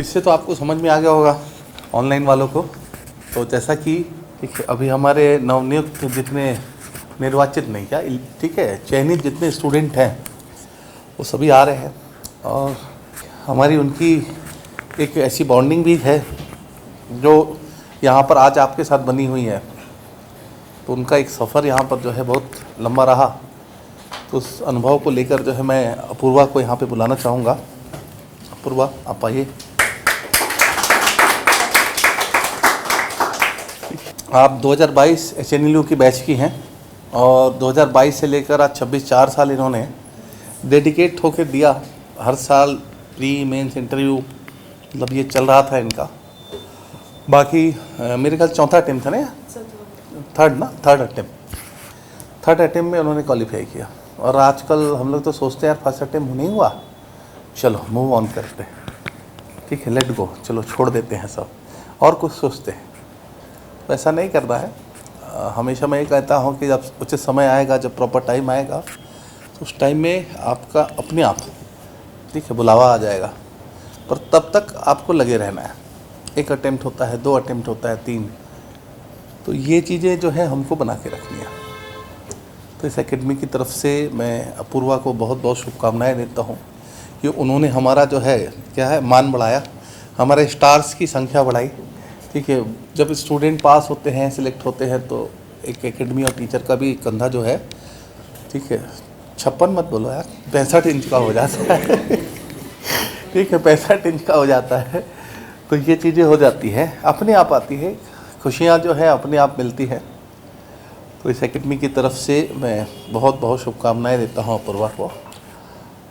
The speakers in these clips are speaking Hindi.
इससे तो आपको समझ में आ गया होगा ऑनलाइन वालों को। तो जैसा कि ठीक है, अभी हमारे नवनियुक्त जितने निर्वाचित नहीं क्या ठीक है चयनित जितने स्टूडेंट हैं वो सभी आ रहे हैं और हमारी उनकी एक ऐसी बॉन्डिंग भी है जो यहाँ पर आज आपके साथ बनी हुई है। तो उनका एक सफ़र यहाँ पर जो है बहुत लंबा रहा। तो उस अनुभव को लेकर जो है मैं अपूर्वा को यहाँ पे बुलाना चाहूँगा। अपूर्वा आप आइए। आप 2022 HNLU की बैच की हैं और 2022 से लेकर आज 4 साल इन्होंने डेडिकेट होकर दिया। हर साल प्री मेंस इंटरव्यू मतलब ये चल रहा था इनका। बाकी मेरे ख्याल चौथा अटेम्प्ट था ना, थर्ड अटेम्प्ट में उन्होंने क्वालिफाई किया। और आजकल हम लोग तो सोचते हैं यार फर्स्ट अटेम्प्ट नहीं हुआ, चलो मूव ऑन करते हैं, ठीक है, लेट गो, चलो छोड़ देते हैं सब और कुछ सोचते हैं। वैसा नहीं करना है। हमेशा मैं ये कहता हूँ कि जब उचित समय आएगा, जब प्रॉपर टाइम आएगा तो उस टाइम में आपका अपने आप ठीक है बुलावा आ जाएगा। पर तब तक आपको लगे रहना है। 1 अटेम्प्ट होता है, 2 अटेम्प्ट होता है, 3। तो ये चीज़ें जो है हमको बना के रखनी है। तो इस एकेडमी की तरफ से मैं अपूर्वा को बहुत बहुत शुभकामनाएं देता हूँ कि उन्होंने हमारा जो है क्या है मान बढ़ाया, हमारे स्टार्स की संख्या बढ़ाई। ठीक है, जब स्टूडेंट पास होते हैं, सिलेक्ट होते हैं तो एक एकेडमी और टीचर का भी कंधा जो है ठीक है 56 मत बोलो यार, 65 इंच का हो जाता है। ठीक है, 65 इंच का हो जाता है। तो ये चीज़ें हो जाती हैं, अपने आप आती है, खुशियाँ जो है अपने आप मिलती है। तो इस एकेडमी की तरफ से मैं बहुत बहुत शुभकामनाएं देता हूँ अपूर्वा को।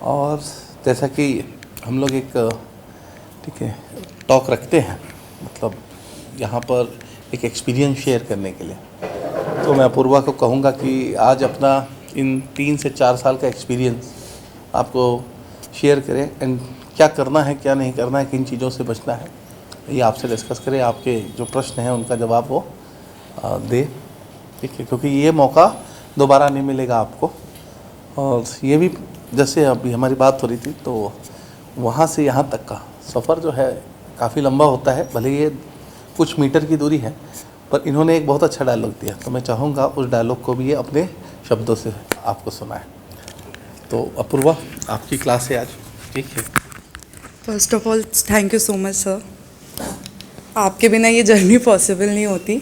और जैसा कि हम लोग एक ठीक है टॉक रखते हैं, मतलब यहाँ पर एक एक्सपीरियंस शेयर करने के लिए, तो मैं अपूर्वा को कहूँगा कि आज अपना इन 3 से 4 साल का एक्सपीरियंस आपको शेयर करें एंड क्या करना है, क्या नहीं करना है, किन चीज़ों से बचना है, ये आपसे डिस्कस करें। आपके जो प्रश्न हैं उनका जवाब वो दे, ठीक है, क्योंकि ये मौका दोबारा नहीं मिलेगा आपको। और ये भी जैसे अभी हमारी बात हो रही थी, तो वहाँ से यहाँ तक का सफ़र जो है काफ़ी लंबा होता है। भले ये कुछ मीटर की दूरी है, पर इन्होंने एक बहुत अच्छा डायलॉग दिया, तो मैं चाहूँगा उस डायलॉग को भी ये अपने शब्दों से आपको सुनाए। तो अपूर्वा आपकी क्लास है आज, ठीक है। First of all thank you so much sir. आपके बिना ये जर्नी पॉसिबल नहीं होती।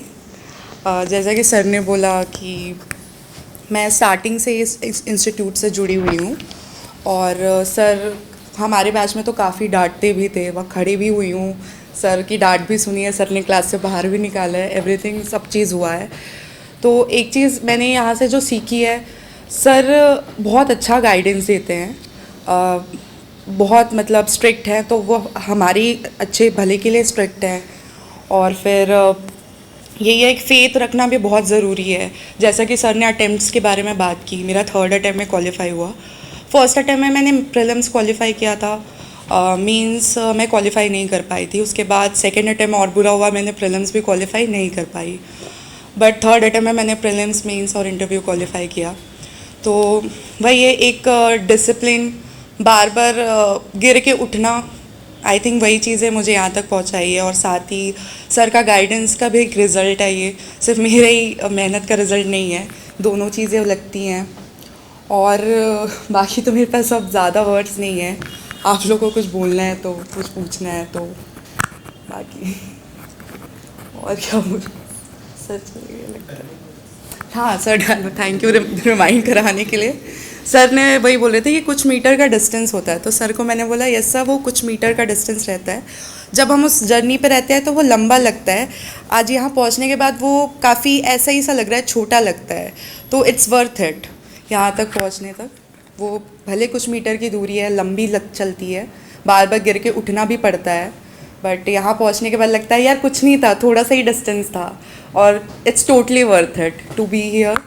जैसा कि सर ने बोला कि मैं स्टार्टिंग से इस इंस्टीट्यूट से जुड़ी हुई हूँ और सर हमारे बैच में तो काफ़ी डांटते भी थे, वह खड़ी भी हुई हूँ, सर की डांट भी सुनी है, सर ने क्लास से बाहर भी निकाला है, एवरीथिंग सब चीज़ हुआ है। तो एक चीज़ मैंने यहाँ से जो सीखी है, सर बहुत अच्छा गाइडेंस देते हैं, बहुत मतलब स्ट्रिक्ट हैं, तो वो हमारी अच्छे भले के लिए स्ट्रिक्ट हैं। और फिर यही है, एक फ़ेथ रखना भी बहुत ज़रूरी है। जैसा कि सर ने अटेम्प्ट्स के बारे में बात की, मेरा 3rd अटेम्प्ट में क्वालिफाई हुआ। फर्स्ट अटेम्प्ट में मैंने प्रीलिम्स क्वालिफाई किया था, मींस मैं क्वालिफाई नहीं कर पाई थी। उसके बाद 2nd अटेम्प्ट में और बुरा हुआ, मैंने प्रीलिम्स भी क्वालिफाई नहीं कर पाई। बट 3rd अटेम्प्ट में मैंने प्रीलिम्स, मेंस और इंटरव्यू क्वालिफाई किया। तो वही है, एक डिसिप्लिन, बार बार गिर के उठना, आई थिंक वही चीज़ें मुझे यहाँ तक पहुँचाई है। और साथ ही सर का गाइडेंस का भी एक रिज़ल्ट है, ये सिर्फ मेरे ही मेहनत का रिज़ल्ट नहीं है, दोनों चीज़ें लगती हैं। और बाकी तो मेरे पास अब ज़्यादा वर्ड्स नहीं है। आप लोगों को कुछ बोलना है तो, कुछ पूछना है तो, बाकी और क्या बोलूं सर, ये लगता है। हाँ सर, थैंक यू रिमाइंड कराने के लिए। सर ने वही बोल रहे थे कि कुछ मीटर का डिस्टेंस होता है, तो सर को मैंने बोला यस सर, वो कुछ मीटर का डिस्टेंस रहता है। जब हम उस जर्नी पे रहते हैं तो वो लंबा लगता है, आज यहाँ पहुँचने के बाद वो काफ़ी ऐसा ही सा लग रहा है, छोटा लगता है। तो इट्स वर्थ इट, यहाँ तक पहुँचने तक वो भले कुछ मीटर की दूरी है, लंबी चलती है, बार बार गिर के उठना भी पड़ता है, बट यहाँ पहुँचने के बाद लगता है यार कुछ नहीं था, थोड़ा सा ही डिस्टेंस था, और it's totally worth it to be here.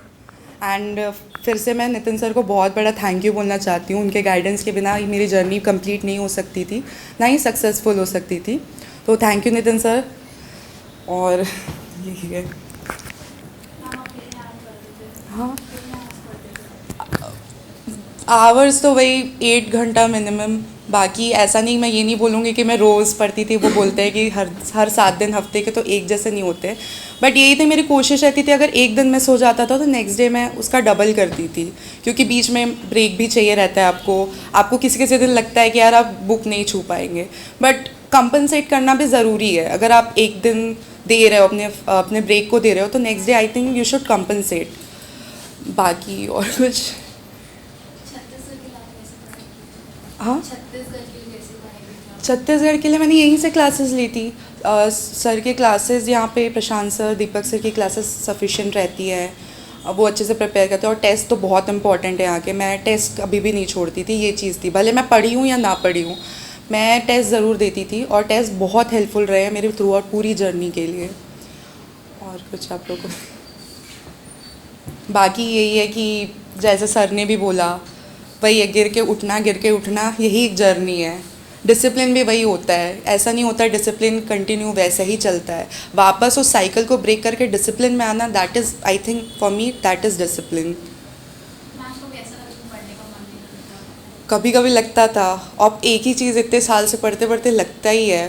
And फिर से मैं नितिन सर को बहुत बड़ा थैंक यू बोलना चाहती हूँ। उनके गाइडेंस के बिना मेरी जर्नी कंप्लीट नहीं हो सकती थी, ना ही सक्सेसफुल हो सकती थी। तो थैंक यू नितिन सर। और यही है। हाँ, आवर्स तो वही 8 घंटा मिनिमम बाकी ऐसा नहीं, मैं ये नहीं बोलूँगी कि मैं रोज़ पढ़ती थी। वो बोलते हैं कि हर 7 दिन हफ्ते के तो एक जैसे नहीं होते, बट यही थी मेरी कोशिश रहती थी, अगर एक दिन मैं सो जाता था तो नेक्स्ट डे मैं उसका डबल करती थी, क्योंकि बीच में ब्रेक भी चाहिए रहता है आपको किसी किसी दिन लगता है कि यार आप बुक नहीं छू पाएंगे, बट कंपनसेट करना भी ज़रूरी है। अगर आप एक दिन दे रहे हो अपने ब्रेक को दे रहे हो तो next day I think you should compensate. बाकी और कुछ हाँ, छत्तीसगढ़ के लिए मैंने यहीं से क्लासेस ली थी। सर के क्लासेस यहाँ पे प्रशांत सर, दीपक सर की क्लासेस सफिशिएंट रहती है। वो अच्छे से प्रिपेयर करते हैं और टेस्ट तो बहुत इंपॉर्टेंट है यहाँ के। मैं टेस्ट कभी भी नहीं छोड़ती थी, ये चीज़ थी, भले मैं पढ़ी हूँ या ना पढ़ी हूँ, मैं टेस्ट ज़रूर देती थी और टेस्ट बहुत हेल्पफुल रहे हैं मेरे थ्रू आउट पूरी जर्नी के लिए। और कुछ आप लोगों को बाकी यही है कि जैसे सर ने भी बोला, वही है, गिर के उठना यही एक जर्नी है। डिसिप्लिन भी वही होता है, ऐसा नहीं होता डिसिप्लिन कंटिन्यू वैसे ही चलता है। वापस उस साइकिल को ब्रेक करके डिसिप्लिन में आना, that is I think for me that is discipline. कभी कभी लगता था, अब एक ही चीज़ इतने साल से पढ़ते पढ़ते लगता ही है,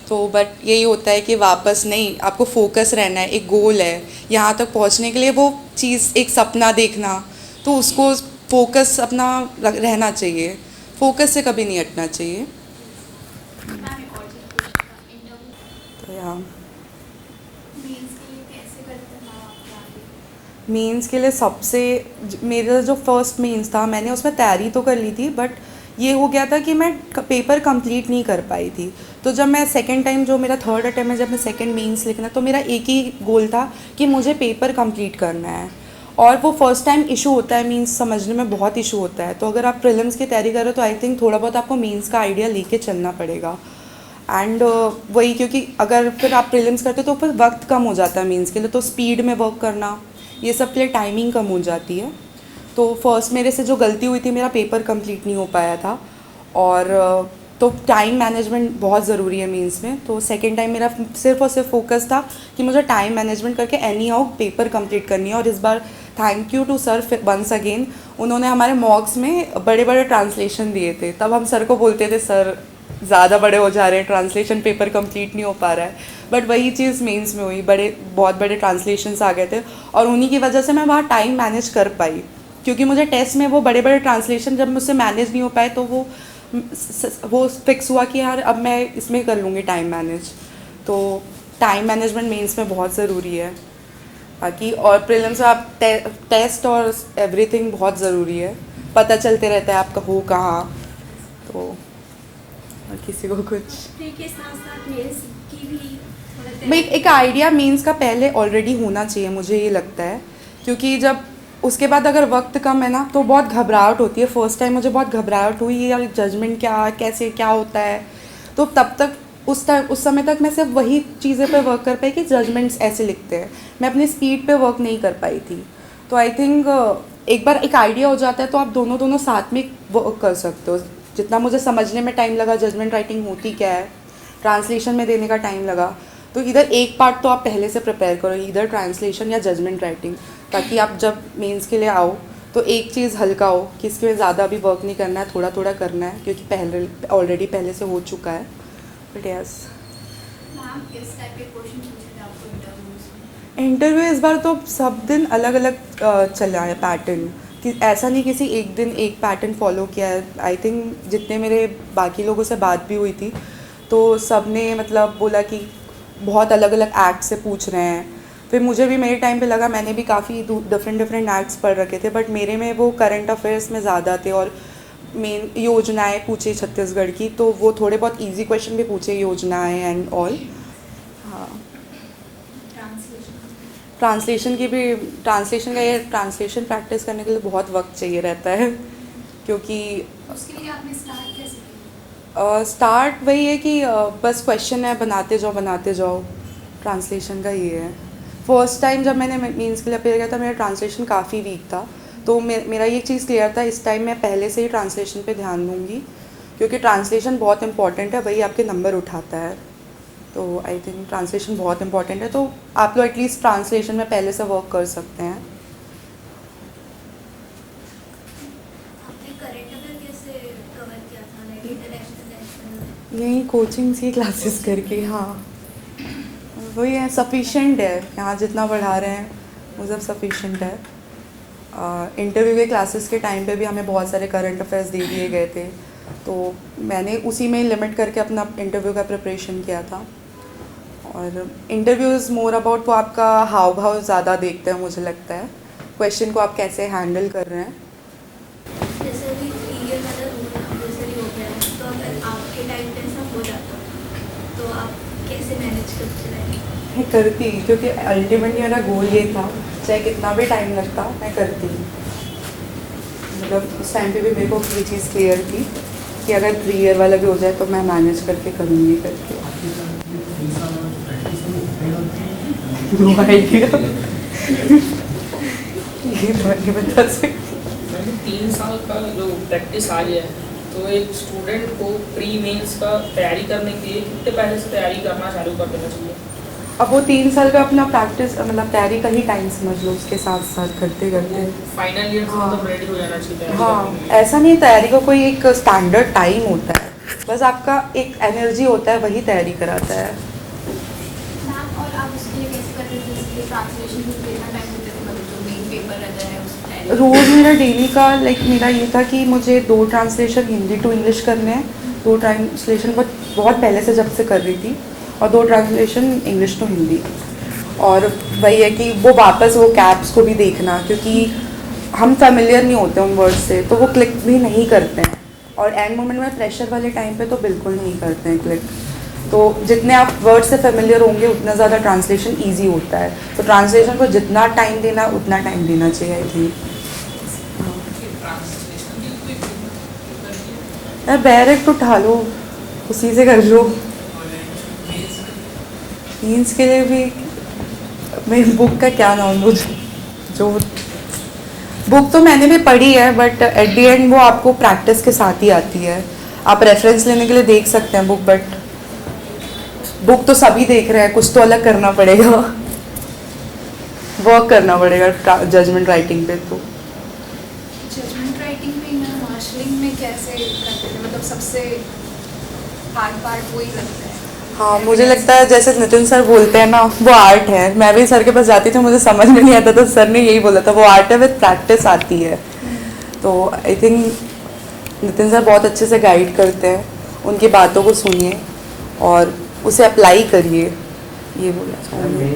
तो बट यही होता है कि वापस नहीं, आपको फोकस रहना है, एक गोल है यहाँ तक पहुँचने के लिए, वो चीज़ एक सपना देखना, तो उसको फोकस अपना रहना चाहिए, फोकस से कभी नहीं हटना चाहिए। तो यहाँ मेंस के लिए मेरा जो फर्स्ट मेंस था, मैंने उसमें तैयारी तो कर ली थी, बट ये हो गया था कि मैं पेपर कंप्लीट नहीं कर पाई थी। तो जब मैं सेकंड टाइम, जो मेरा थर्ड अटैम्प्ट है, जब मैं सेकंड मेंस लिखना, तो मेरा एक ही गोल था कि मुझे पेपर कंप्लीट करना है। और वो फर्स्ट टाइम इशू होता है, मीन्स समझने में बहुत इशू होता है। तो अगर आप प्रीलिम्स की तैयारी कर रहे हो तो आई थिंक थोड़ा बहुत आपको मेंस का आइडिया लेके चलना पड़ेगा। एंड वही, क्योंकि अगर फिर आप प्रीलिम्स करते हो तो फिर वक्त कम हो जाता है मेंस के लिए, तो स्पीड में वर्क करना, ये सब के लिए टाइमिंग कम हो जाती है। तो फर्स्ट मेरे से जो गलती हुई थी, मेरा पेपर कंप्लीट नहीं हो पाया था। और तो टाइम मैनेजमेंट बहुत ज़रूरी है मीन्स में। तो सेकेंड टाइम मेरा सिर्फ और सिर्फ फोकस था कि मुझे टाइम मैनेजमेंट करके एनी हाउ पेपर कंप्लीट करनी है। और इस बार thank you to sir once again, उन्होंने हमारे मॉक्स में बड़े बड़े ट्रांसलेशन दिए थे। तब हम सर को बोलते थे, सर ज़्यादा बड़े हो जा रहे हैं, ट्रांसलेशन पेपर कंप्लीट नहीं हो पा रहा है, बट वही चीज़ मेंस में हुई, बहुत बड़े ट्रांसलेशंस आ गए थे और उन्हीं की वजह से मैं वहाँ टाइम मैनेज कर पाई। क्योंकि मुझे टेस्ट में वो बड़े बड़े ट्रांसलेशन जब मुझसे मैनेज नहीं हो पाए, तो वो फिक्स हुआ कि यार अब मैं इसमें कर लूँगी टाइम मैनेज। तो टाइम मैनेजमेंट मेंस में बहुत ज़रूरी है। बाकी और प्रीलिम्स में आप टेस्ट और एवरीथिंग बहुत ज़रूरी है, पता चलते रहता है आपका हो कहाँ। तो और किसी को कुछ भाई एक आइडिया मीन्स का पहले ऑलरेडी होना चाहिए, मुझे ये लगता है। क्योंकि जब उसके बाद अगर वक्त कम है ना, तो बहुत घबराहट होती है। फर्स्ट टाइम मुझे बहुत घबराहट हुई, यार जजमेंट कैसे क्या होता है। तो तब तक उस समय तक मैं सिर्फ वही चीज़ें पे वर्क कर पाई कि जजमेंट्स ऐसे लिखते हैं, मैं अपनी स्पीड पे वर्क नहीं कर पाई थी। तो आई थिंक एक बार एक आइडिया हो जाता है तो आप दोनों साथ में वर्क कर सकते हो। जितना मुझे समझने में टाइम लगा जजमेंट राइटिंग होती क्या है, ट्रांसलेशन में देने का टाइम लगा, तो इधर एक पार्ट तो आप पहले से प्रिपेयर करो, इधर ट्रांसलेशन या जजमेंट राइटिंग, ताकि आप जब मेंस के लिए आओ तो एक चीज़ हल्का हो कि इसके में ज़्यादा भी वर्क नहीं करना है, थोड़ा थोड़ा करना है, क्योंकि ऑलरेडी पहले से हो चुका है। बट यस, इंटरव्यू इस बार तो सब दिन अलग अलग चला है पैटर्न, कि ऐसा नहीं किसी एक दिन एक पैटर्न फॉलो किया है। आई थिंक जितने मेरे बाकी लोगों से बात भी हुई थी, तो सब ने मतलब बोला कि बहुत अलग अलग एक्ट से पूछ रहे हैं। फिर मुझे भी मेरे टाइम पे लगा, मैंने भी काफ़ी डिफरेंट एक्ट्स पढ़ रखे थे, बट मेरे में वो करंट अफेयर्स में ज़्यादा थे और मेन योजनाएं पूछे छत्तीसगढ़ की, तो वो थोड़े बहुत इजी क्वेश्चन भी पूछे, योजनाएं एंड ऑल। हाँ, ट्रांसलेशन प्रैक्टिस करने के लिए बहुत वक्त चाहिए रहता है, क्योंकि उसके लिए आपने स्टार्ट कैसे किया? स्टार्ट वही है कि बस क्वेश्चन है, बनाते जाओ। ट्रांसलेशन का ये है। फर्स्ट टाइम जब मैंने मीन्स के लिए अपेयर किया था, मेरा ट्रांसलेशन काफ़ी वीक था, तो मेरा ये चीज़ क्लियर था, इस टाइम मैं पहले से ही ट्रांसलेशन पे ध्यान दूँगी, क्योंकि ट्रांसलेशन बहुत इंपॉर्टेंट है, वही आपके नंबर उठाता है। तो आई थिंक ट्रांसलेशन बहुत इंपॉर्टेंट है, तो आप लोग एटलीस्ट ट्रांसलेशन में पहले से वर्क कर सकते हैं। आपने करंट अफेयर कैसे कवर किया था, लाइक कोचिंग सी क्लासेस करके, हाँ वही है, सफिशेंट है यहाँ जितना पढ़ा रहे हैं वो सब सफिशेंट है। इंटरव्यू के क्लासेस के टाइम पे भी हमें बहुत सारे करंट अफेयर्स दे दिए गए थे, तो मैंने उसी में लिमिट करके अपना इंटरव्यू का प्रिपरेशन किया था। और इंटरव्यू इज़ मोर अबाउट, वो आपका हाव भाव ज़्यादा देखते हैं मुझे लगता है, क्वेश्चन को आप कैसे हैंडल कर रहे हैं। जैसे अभी 3 ईयर वाला रूल कंपल्सरी हो गया है, तो अगर आपके टाइम पे ऐसा हो जाता तो आप कैसे मैनेज करते रहेंगे? मैं करती, क्योंकि अल्टीमेटली मेरा गोल ये था, चाहे कितना भी टाइम लगता मैं करती। मतलब उस टाइम पे भी मेरे को ये चीज़ क्लियर थी कि अगर 3 ईयर वाला भी हो जाए तो मैं मैनेज करके करूँगी करके। नो आइडिया, ये तो नहीं बता सकती। 3 साल का जो प्रैक्टिस आ गया है, तो एक स्टूडेंट को प्री मेंस का तैयारी करने के लिए कितने पहले से तैयारी करना चालू कर देना चाहिए? अब वो 3 साल का अपना प्रैक्टिस, मतलब तैयारी का ही टाइम समझ लो, उसके साथ साथ करते करते। फाइनल ईयर से हाँ। मतलब रेडी हो जाना चाहिए तैयारी हाँ, करने के लिए। ऐसा नहीं, तैयारी का कोई एक स्टैंडर्ड टाइम होता है, बस आपका एक एनर्जी होता है, वही तैयारी कराता है। मैम, और आप उसके लिए कैसे करते थे? इसके ट्रांसलेशन में कितना टाइम देते थे? मतलब जो मेन पेपर रहता है उसकी तैयारी? रोज़ मेरा डेली का मेरा ये था कि मुझे 2 ट्रांसलेशन हिंदी टू इंग्लिश करने हैं, 2 ट्रांसलेशन बहुत पहले से जब से कर रही थी, और 2 ट्रांसलेशन इंग्लिश टू हिंदी। और वही है कि वो वापस वो कैप्स को भी देखना, क्योंकि हम फेमिलियर नहीं होते उन वर्ड्स से, तो वो क्लिक भी नहीं करते हैं, और एंड मोमेंट में प्रेशर वाले टाइम पे तो बिल्कुल नहीं करते हैं क्लिक। तो जितने आप वर्ड से फेमिलियर होंगे उतना ज़्यादा ट्रांसलेशन ईजी होता है, तो ट्रांसलेशन को जितना टाइम देना उतना टाइम देना चाहिए, आई थिंक। यार डायरेक्ट उठा लो, उसी से कर लो। मीन्स के लिए भी मेरी बुक का क्या नाम लूँ, जो बुक तो मैंने भी पढ़ी है, बट एट द एंड वो आपको प्रैक्टिस के साथ ही आती है। आप रेफरेंस लेने के लिए देख सकते हैं बुक, बट बुक तो सभी देख रहे हैं, कुछ तो अलग करना पड़ेगा, वर्क करना पड़ेगा जजमेंट राइटिंग पे। तो जजमेंट राइटिंग में मार्शलिंग में कैसे करते थे? मतलब सबसे हार्ड पार्ट वही लगता है। हाँ, मुझे लगता है जैसे नितिन सर बोलते हैं ना, वो आर्ट है। मैं भी सर के पास जाती थी, मुझे समझ में नहीं आता, तो सर ने यही बोला था, वो आर्ट है, विद प्रैक्टिस आती है। तो आई थिंक नितिन सर बहुत अच्छे से गाइड करते हैं, उनकी बातों को सुनिए और उसे अप्लाई करिए, ये बोलना चाहूँगी।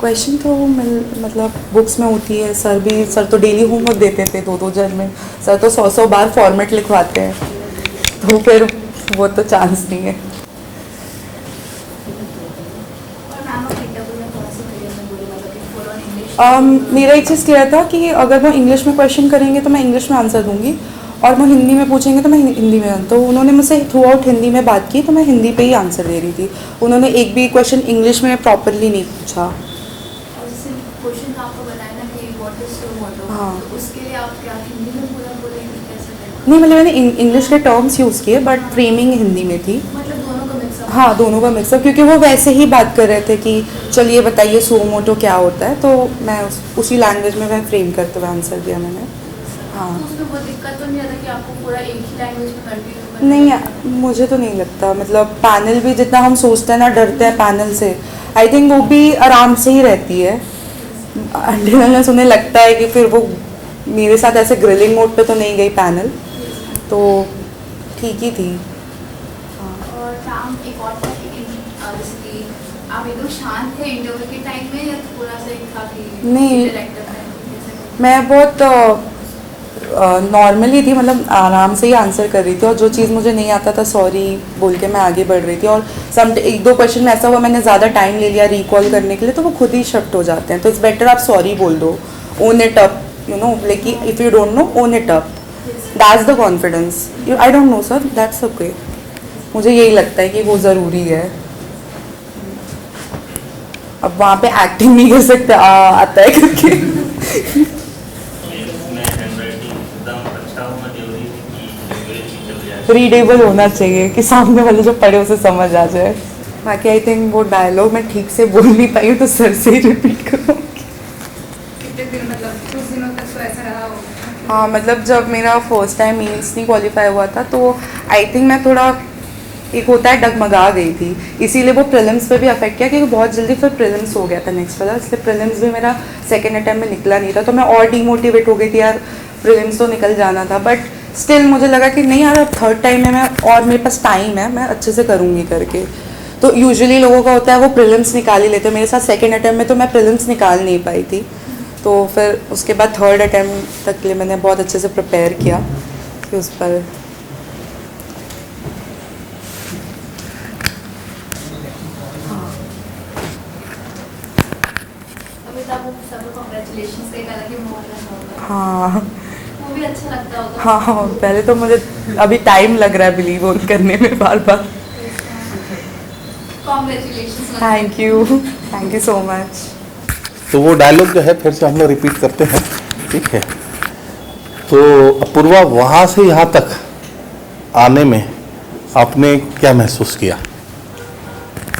क्वेश्चन तो मतलब बुक्स में होती है, सर तो डेली होमवर्क देते थे, 2-2 जजमेंट, सर तो 100 बार फॉर्मेट लिखवाते हैं, तो फिर वो तो चांस नहीं है। और मैम, आप इंटरव्यू में कौन सी क्लियर में बोले, मतलब कि फुल ऑन इंग्लिश? मेरा एक चीज़ क्लियर था कि अगर वो इंग्लिश में क्वेश्चन करेंगे तो मैं इंग्लिश में आंसर दूंगी, और वो हिंदी में पूछेंगे तो मैं हिंदी में। तो उन्होंने मुझसे थ्रू आउट हिंदी में बात की, तो मैं हिंदी पे ही आंसर दे रही थी। उन्होंने एक भी क्वेश्चन इंग्लिश में प्रॉपरली नहीं पूछा। और जैसे क्वेश्चन आपको बताया ना कि व्हाट इज योर मोटो, हाँ। तो उसके लिए आप क्या हिंदी में पूरा बोलेंगे, कैसे करेंगे? नहीं, मतलब मैंने इंग्लिश के टर्म्स यूज़ किए, बट फ्रेमिंग हिंदी में थी। मतलब दोनों का मिक्सअप? हाँ, दोनों का मिक्सअप, क्योंकि वो वैसे ही बात कर रहे थे कि चलिए बताइए सुओ मोटो क्या होता है, तो मैं उसी लैंग्वेज में मैं फ्रेम करते हुए आंसर दिया मैंने। हाँ, तो उसमें बहुत दिक्कत तो नहीं आता कि आपको पूरा एक ही लैंग्वेज में कंटिन्यू नहीं, मुझे तो नहीं लगता। मतलब पैनल भी जितना हम सोचते हैं ना, डरते हैं पैनल से, आई थिंक वो भी आराम से ही रहती है। अनटिल उन्हें लगता है कि फिर वो मेरे साथ ऐसे ग्रिलिंग मोड पे तो नहीं गई पैनल, तो ठीक ही थी। और मैम, एक और था कि जैसे कि आप एकदम शांत थे इंटरव्यू के टाइम में, या थोड़ा सा एक था कि नहीं। इंटरेक्टिव था? मैं बहुत नॉर्मली थी, मतलब आराम से ही आंसर कर रही थी, और जो चीज़ मुझे नहीं आता था सॉरी बोल के मैं आगे बढ़ रही थी। और एक दो क्वेश्चन में ऐसा हुआ, मैंने ज़्यादा टाइम ले लिया रिकॉल करने के लिए, तो वो खुद ही शिफ्ट हो जाते हैं। तो इट्स बेटर आप सॉरी बोल दो, own it up, you know, like if you don't know, own it up, that's the confidence. I don't know sir, that's okay. मुझे यही लगता है कि वो ज़रूरी है। अब वहाँ पे एक्टिंग नहीं कर सकते, आता है क्योंकि रीडेबल होना चाहिए कि सामने वाले जो पढ़े उसे समझ आ जाए। बाकी आई थिंक वो डायलॉग मैं ठीक से बोल नहीं पाई हूँ, तो सर से ही रिपीट करूँगी। कितने दिन, मतलब कुछ दिनों तक तो ऐसा रहा होगा? हाँ मतलब जब मेरा फर्स्ट टाइम मेंस नहीं क्वालिफाई हुआ था तो आई थिंक मैं थोड़ा एक होता है डगमगा गई थी, इसीलिए वो प्रीलिम्स पे भी अफेक्ट किया क्योंकि बहुत जल्दी फिर प्रीलिम्स हो गया था नेक्स्ट वाला, इसलिए प्रीलिम्स भी मेरा सेकेंड अटैम्प्ट में निकला नहीं था, तो मैं और डीमोटिवेट हो गई थी यार, प्रीलिम्स तो निकल जाना था, बट स्टिल मुझे लगा कि नहीं यार अब थर्ड टाइम में मैं और मेरे पास टाइम है, मैं अच्छे से करूँगी करके। तो यूजुअली लोगों का होता है वो प्रीलिम्स निकाल ही लेते, मेरे साथ सेकेंड अटैम्प्ट में तो मैं प्रीलिम्स निकाल नहीं पाई थी, तो फिर उसके बाद थर्ड अटैम्प्ट तक के लिए मैंने बहुत अच्छे से प्रिपेयर किया कि उस पर कांग्रेचुलेशंस एक अलग ही माहौल होगा। हाँ वो भी अच्छा लगता होगा। हाँ पहले तो मुझे अभी टाइम लग रहा है बिलीव ऑन करने में बार बार। Congratulations. Thank you so much. तो वो डायलॉग जो है फिर से हम लोग रिपीट करते हैं, ठीक है। तो अपूर्वा, वहाँ से यहाँ तक आने में आपने क्या महसूस किया?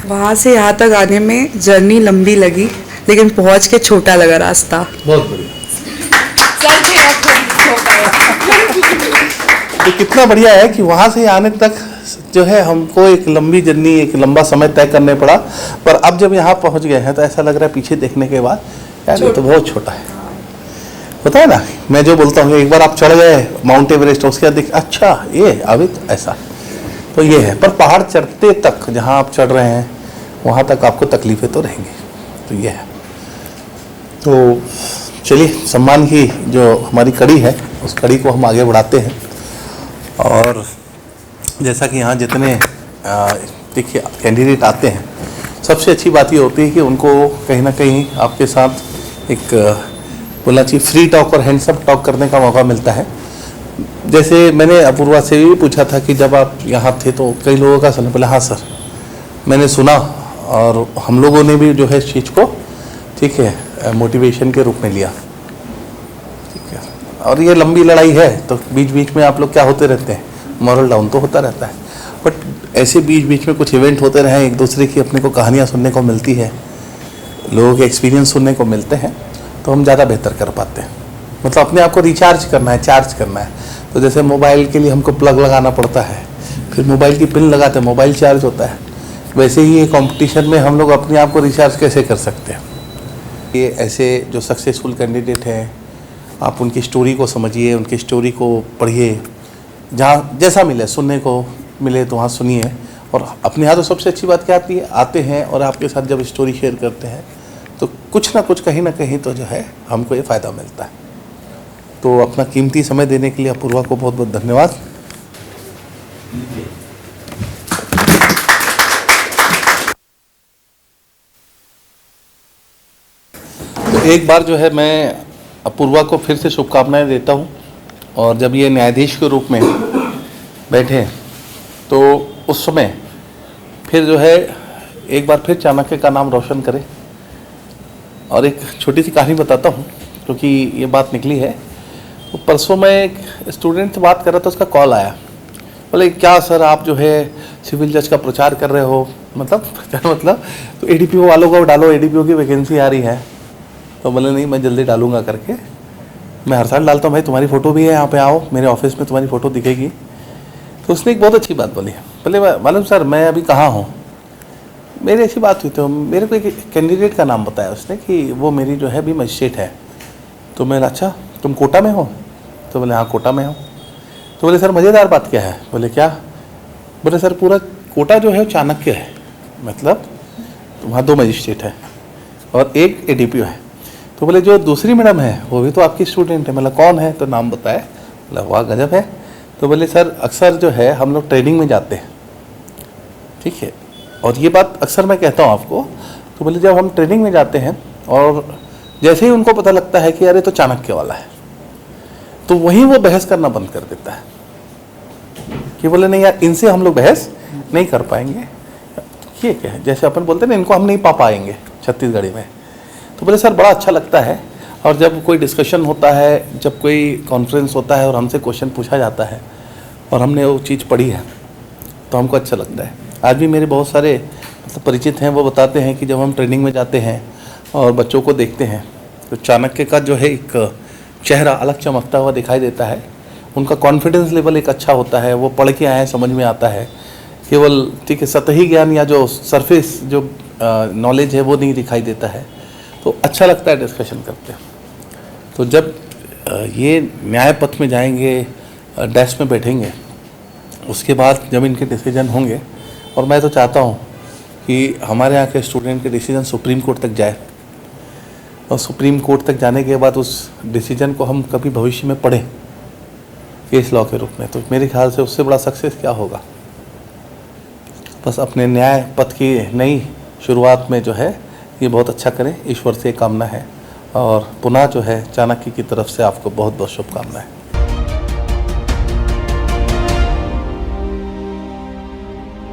वहाँ से यहाँ तक आने में जर्नी लंबी लगी लेकिन पहुँच के छोटा लगा रास्ता। बहुत बढ़िया। तो कितना बढ़िया है कि वहाँ से आने तक जो है हमको एक लंबी जर्नी, एक लंबा समय तय करने पड़ा, पर अब जब यहाँ पहुँच गए हैं तो ऐसा लग रहा है पीछे देखने के बाद यार ये तो बहुत छोटा है। होता है ना, मैं जो बोलता हूँ एक बार आप चढ़ गए माउंट एवरेस्ट, उसके बाद अच्छा ये अभी तो ऐसा, तो ये है। पर पहाड़ चढ़ते तक जहाँ आप चढ़ रहे हैं वहाँ तक आपको तकलीफें तो रहेंगी, तो ये है। तो चलिए, सम्मान की जो हमारी कड़ी है उस कड़ी को हम आगे बढ़ाते हैं। और जैसा कि यहाँ जितने देखिए कैंडिडेट आते हैं, सबसे अच्छी बात ये होती है कि उनको कहीं ना कहीं आपके साथ एक बोलना चाहिए फ्री टॉक और हैंडसम टॉक करने का मौका मिलता है। जैसे मैंने अपूर्वा से भी पूछा था कि जब आप यहाँ थे तो कई लोगों का सुना, बोला हाँ सर मैंने सुना और हम लोगों ने भी जो है इस चीज़ को, ठीक है, मोटिवेशन के रूप में लिया, ठीक है। और ये लंबी लड़ाई है तो बीच बीच में आप लोग क्या होते रहते हैं, मॉरल डाउन तो होता रहता है, बट ऐसे बीच बीच में कुछ इवेंट होते रहे, एक दूसरे की अपने को कहानियाँ सुनने को मिलती है, लोगों के एक्सपीरियंस सुनने को मिलते हैं, तो हम ज़्यादा बेहतर कर पाते हैं। मतलब अपने आप को रिचार्ज करना है, चार्ज करना है। तो जैसे मोबाइल के लिए हमको प्लग लगाना पड़ता है, फिर मोबाइल की पिन लगाते हैं, मोबाइल चार्ज होता है, वैसे ही ये कंपटीशन में हम लोग अपने आप को रिचार्ज कैसे कर सकते हैं। ये ऐसे जो सक्सेसफुल कैंडिडेट हैं, आप उनकी स्टोरी को समझिए, उनकी स्टोरी को पढ़िए, जहाँ जैसा मिले सुनने को मिले तो वहाँ सुनिए। और अपने यहाँ तो सबसे अच्छी बात क्या आती है, आते हैं और आपके साथ जब स्टोरी शेयर करते हैं तो कुछ ना कुछ कहीं ना कहीं तो जो है हमको ये फ़ायदा मिलता है। तो अपना कीमती समय देने के लिए अपूर्वा को बहुत बहुत धन्यवाद। तो एक बार जो है मैं अपूर्वा को फिर से शुभकामनाएं देता हूँ, और जब ये न्यायाधीश के रूप में बैठे तो उस समय फिर जो है एक बार फिर चाणक्य का नाम रोशन करें। और एक छोटी सी कहानी बताता हूँ क्योंकि ये बात निकली है। तो परसों मैं एक स्टूडेंट से बात कर रहा था, उसका कॉल आया, बोले क्या सर आप जो है सिविल जज का प्रचार कर रहे हो, मतलब तो एडीपीओ वालों को डालो, एडीपीओ की वैकेंसी आ रही है। तो बोले नहीं मैं जल्दी डालूंगा करके, मैं हर साल डालता हूँ भाई, तुम्हारी फ़ोटो भी है, यहाँ पे आओ मेरे ऑफिस में तुम्हारी फ़ोटो दिखेगी। तो उसने एक बहुत अच्छी बात बोली, बोले मालूम सर मैं अभी कहाँ हूँ, मेरी ऐसी बात हुई तो मेरे को एक कैंडिडेट का नाम बताया उसने कि वो मेरी जो है अभी मजिस्ट्रेट है। तो मैं अच्छा तुम कोटा में हो, तो बोले हाँ कोटा में हो। तो बोले सर मज़ेदार बात क्या है, बोले क्या, बोले सर पूरा कोटा जो है चाणक्य है, मतलब वहाँ 2 मजिस्ट्रेट है और 1 एडीपीओ है। तो बोले जो दूसरी मैडम है वो भी तो आपकी स्टूडेंट है। मतलब कौन है, तो नाम बताया, बोला वाह गजब है। तो बोले सर अक्सर जो है हम लोग ट्रेनिंग में जाते हैं, ठीक है, और ये बात अक्सर मैं कहता हूँ आपको। तो बोले जब हम ट्रेनिंग में जाते हैं और जैसे ही उनको पता लगता है कि अरे तो चाणक्य वाला है, तो वहीं वो बहस करना बंद कर देता है कि बोले नहीं यार इनसे हम लोग बहस नहीं कर पाएंगे, ये क्या है, जैसे अपन बोलते हैं ना इनको हम नहीं पा पाएंगे छत्तीसगढ़ी में। तो बोले सर बड़ा अच्छा लगता है, और जब कोई डिस्कशन होता है, जब कोई कॉन्फ्रेंस होता है और हमसे क्वेश्चन पूछा जाता है और हमने वो चीज़ पढ़ी है तो हमको अच्छा लगता है। आज भी मेरे बहुत सारे परिचित हैं, वो बताते हैं कि जब हम ट्रेनिंग में जाते हैं और बच्चों को देखते हैं तो चाणक्य का जो है एक चेहरा अलग चमकता हुआ दिखाई देता है, उनका कॉन्फिडेंस लेवल एक अच्छा होता है, वो पढ़ के आए हैं, समझ में आता है। केवल ठीक है सतही ज्ञान या जो सरफेस जो नॉलेज है वो नहीं दिखाई देता है, तो अच्छा लगता है डिस्कशन करते। तो जब ये न्याय पथ में जाएंगे, डेस्क में बैठेंगे, उसके बाद जब इनके डिसीजन होंगे, और मैं तो चाहता हूँ कि हमारे यहाँ के स्टूडेंट के डिसीजन सुप्रीम कोर्ट तक जाए, और सुप्रीम कोर्ट तक जाने के बाद उस डिसीजन को हम कभी भविष्य में पढ़ें केस लॉ के रूप में। तो मेरे ख्याल से उससे बड़ा सक्सेस क्या होगा। बस अपने न्याय पथ की नई शुरुआत में जो है ये बहुत अच्छा करें, ईश्वर से कामना है। और पुनः जो है चाणक्य की तरफ से आपको बहुत बहुत शुभकामनाएं।